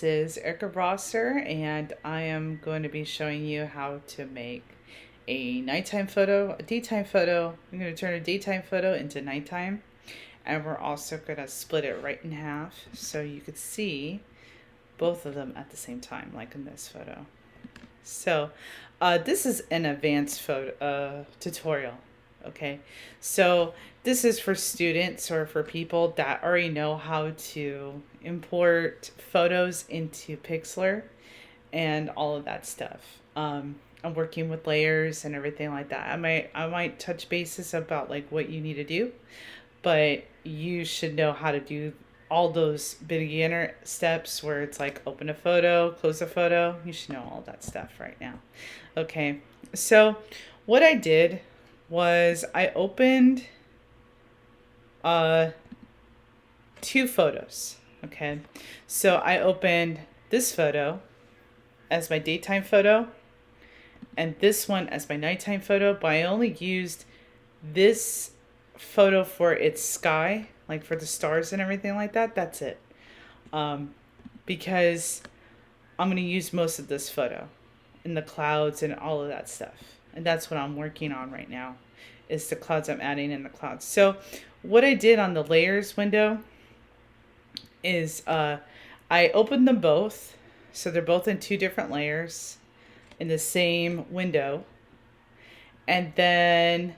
This is Erica Brosser, and I am going to be showing you how to make a nighttime photo, a daytime photo. I'm going to turn a daytime photo into nighttime, and we're also going to split it right in half so you could see both of them at the same time, like in this photo. So, this is an advanced photo tutorial. Okay, so this is for students or for people that already know how to import photos into Pixlr and all of that stuff. I'm working with layers and everything like that. I might touch bases about like what you need to do, but you should know how to do all those beginner steps where it's like open a photo, close a photo. You should know all that stuff right now. Okay, so what I did was I opened uh, two photos. Okay, so I opened this photo as my daytime photo and this one as my nighttime photo, but I only used this photo for its sky, like for the stars and everything like that. That's it. Because I'm going to use most of this photo in the clouds and all of that stuff. And that's what I'm working on right now is the clouds. I'm adding in the clouds. So what I did on the layers window is I opened them both. So they're both in two different layers in the same window. And then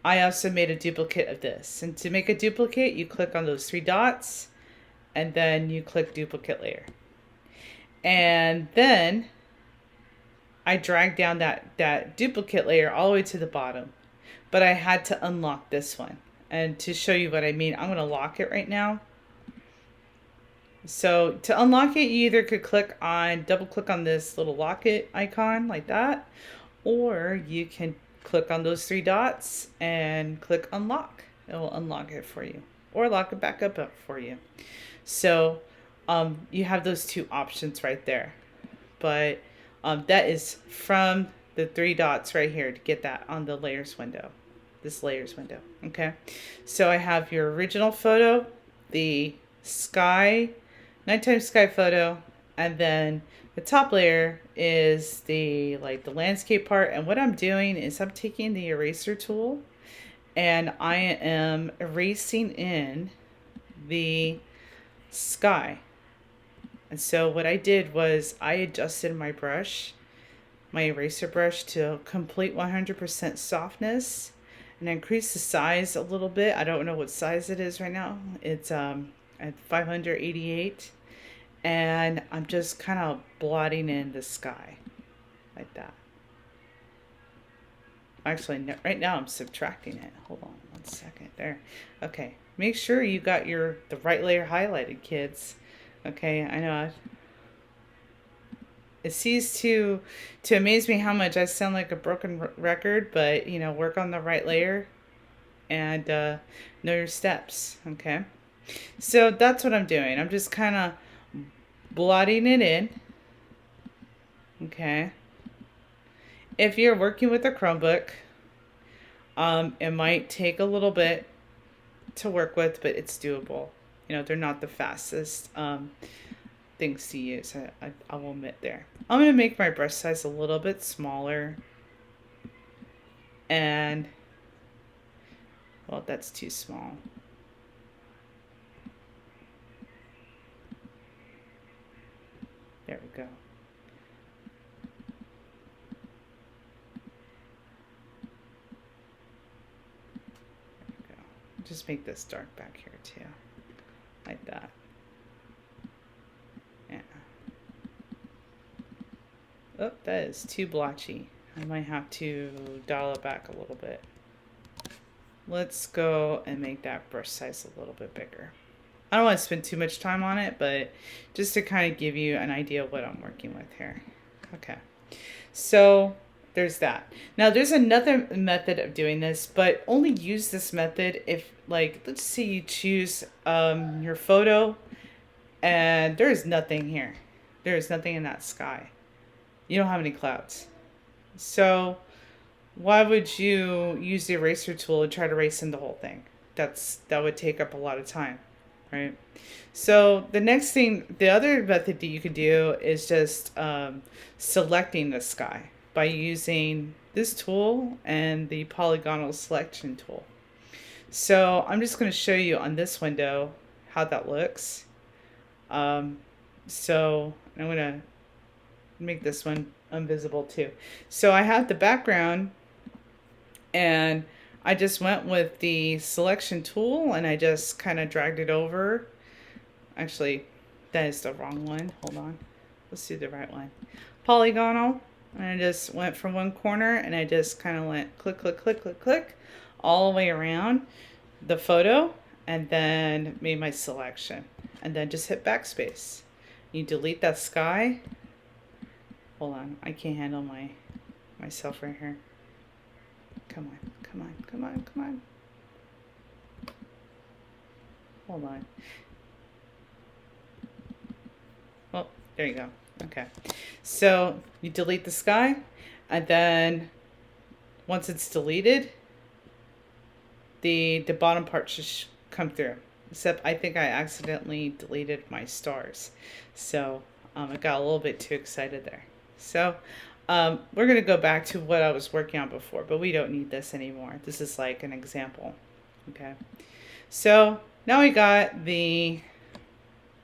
I also made a duplicate of this. And to make a duplicate, you click on those three dots and then you click duplicate layer. And then I dragged down that duplicate layer all the way to the bottom. But I had to unlock this one. And to show you what I mean, I'm going to lock it right now. So to unlock it, you either could double click on this little lock it icon like that, or you can click on those three dots and click unlock. It will unlock it for you or lock it back up for you. So you have those two options right there. But that is from the three dots right here to get that on the layers window, this layers window. Okay, so I have your original photo, the sky, nighttime sky photo, and then the top layer is the landscape part. And what I'm doing is I'm taking the eraser tool and I am erasing in the sky. And so what I did was I adjusted my brush, my eraser brush, to complete 100% softness and increase the size a little bit. I don't know what size it is right now. It's at 588. And I'm just kind of blotting in the sky like that. Actually, no, right now I'm subtracting it. Hold on one second. There. Okay. Make sure you got the right layer highlighted, kids. Okay, I know it seems to amaze me how much I sound like a broken record, but work on the right layer and know your steps. Okay, so that's what I'm doing. I'm just kind of blotting it in. Okay, if you're working with a Chromebook, it might take a little bit to work with, but it's doable. They're not the fastest things to use. I will admit there. I'm going to make my brush size a little bit smaller. And, well, that's too small. There we go. There we go. Just make this dark back here too. Like that. Yeah. Oh, that is too blotchy. I might have to dial it back a little bit. Let's go and make that brush size a little bit bigger. I don't want to spend too much time on it, but just to kind of give you an idea of what I'm working with here. Okay, so there's that. Now there's another method of doing this, but only use this method if, like, let's say you choose your photo and there's nothing here. There's nothing in that sky. You don't have any clouds. So why would you use the eraser tool and try to erase in the whole thing? That would take up a lot of time. right? So the next thing, the other method that you could do is just selecting the sky by using this tool and the polygonal selection tool. So I'm just going to show you on this window how that looks. So I'm going to make this one invisible too. So I have the background, and I just went with the selection tool and I just kind of dragged it over. Actually, that is the wrong one. Hold on. Let's do the right one. Polygonal. And I just went from one corner and I just kind of went click, click, click, click, click all the way around the photo, and then made my selection. And then just hit backspace. You delete that sky. Hold on. I can't handle myself right here. Come on, come on, come on, come on. Hold on. Oh, there you go. Okay. So you delete the sky, and then once it's deleted, the bottom part should come through. Except I think I accidentally deleted my stars. So I got a little bit too excited there. So we're going to go back to what I was working on before, but we don't need this anymore. This is like an example. Okay. So now we got the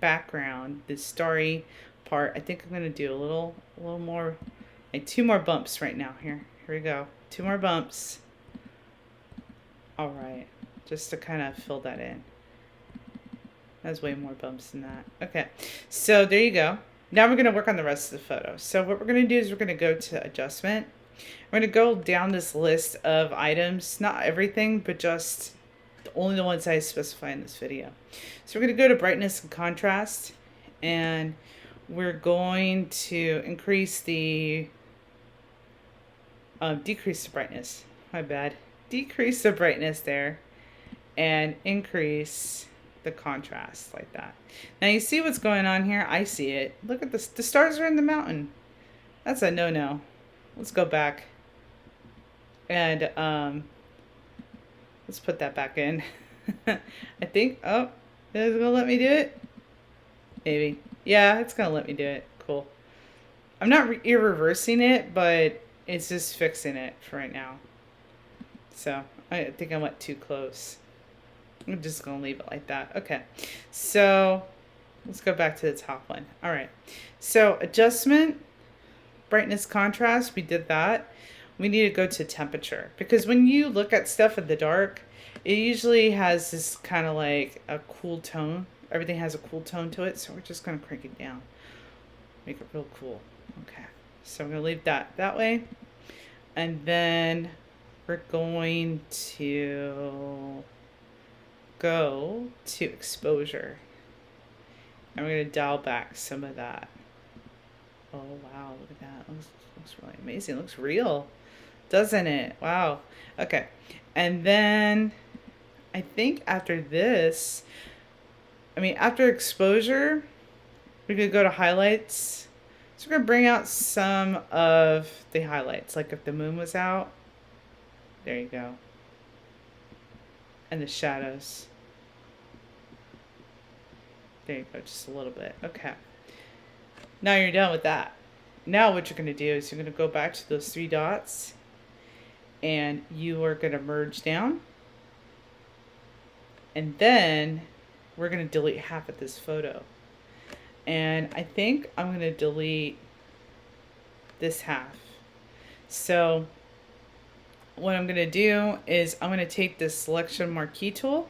background, the starry part. I think I'm going to do a little more, like 2 more bumps right now. Here we go. 2 more bumps. All right. Just to kind of fill that in. That's way more bumps than that. Okay. So there you go. Now we're going to work on the rest of the photo. So what we're going to do is we're going to go to adjustment. We're going to go down this list of items, not everything, but just only the ones I specify in this video. So we're going to go to brightness and contrast, and we're going to increase the, decrease the brightness. My bad. Decrease the brightness there, and increase the contrast like that. Now you see what's going on here? I see it. Look at this. The stars are in the mountain. That's a no-no. Let's go back. And let's put that back in. I think, oh, is it gonna let me do it? Maybe. Yeah, it's gonna let me do it. Cool. I'm not reversing it, but it's just fixing it for right now. So I think I went too close. I'm just going to leave it like that. Okay. So let's go back to the top one. All right. So adjustment, brightness, contrast, we did that. We need to go to temperature, because when you look at stuff in the dark, it usually has this kind of like a cool tone. Everything has a cool tone to it. So we're just going to crank it down. Make it real cool. Okay. So I'm going to leave that way. And then we're going to go to exposure, and we're going to dial back some of that. Oh wow, look at that. Looks really amazing. It looks real, doesn't it? Wow. Okay. And then I think after this, after exposure, we could go to highlights. So we're going to bring out some of the highlights, like if the moon was out. There you go. And the shadows. There you go, just a little bit. Okay. Now you're done with that. Now what you're going to do is you're going to go back to those 3 dots, and you are going to merge down. And then we're going to delete half of this photo. And I think I'm going to delete this half. So what I'm going to do is I'm going to take this selection marquee tool,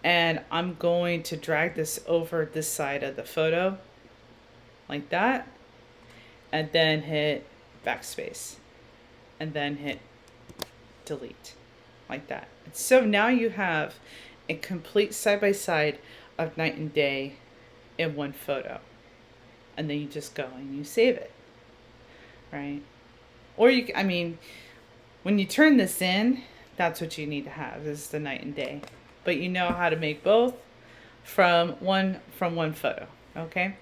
and I'm going to drag this over this side of the photo like that, and then hit backspace, and then hit delete like that. So now you have a complete side-by-side of night and day in one photo, and then you just go and you save it, right? Or you, when you turn this in, that's what you need to have, is the night and day. But you know how to make both from one photo. Okay.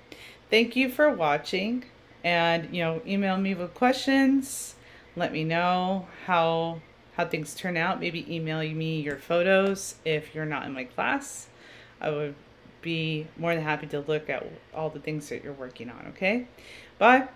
Thank you for watching, and email me with questions. Let me know how things turn out. Maybe email me your photos if you're not in my class. I would be more than happy to look at all the things that you're working on, okay? Bye.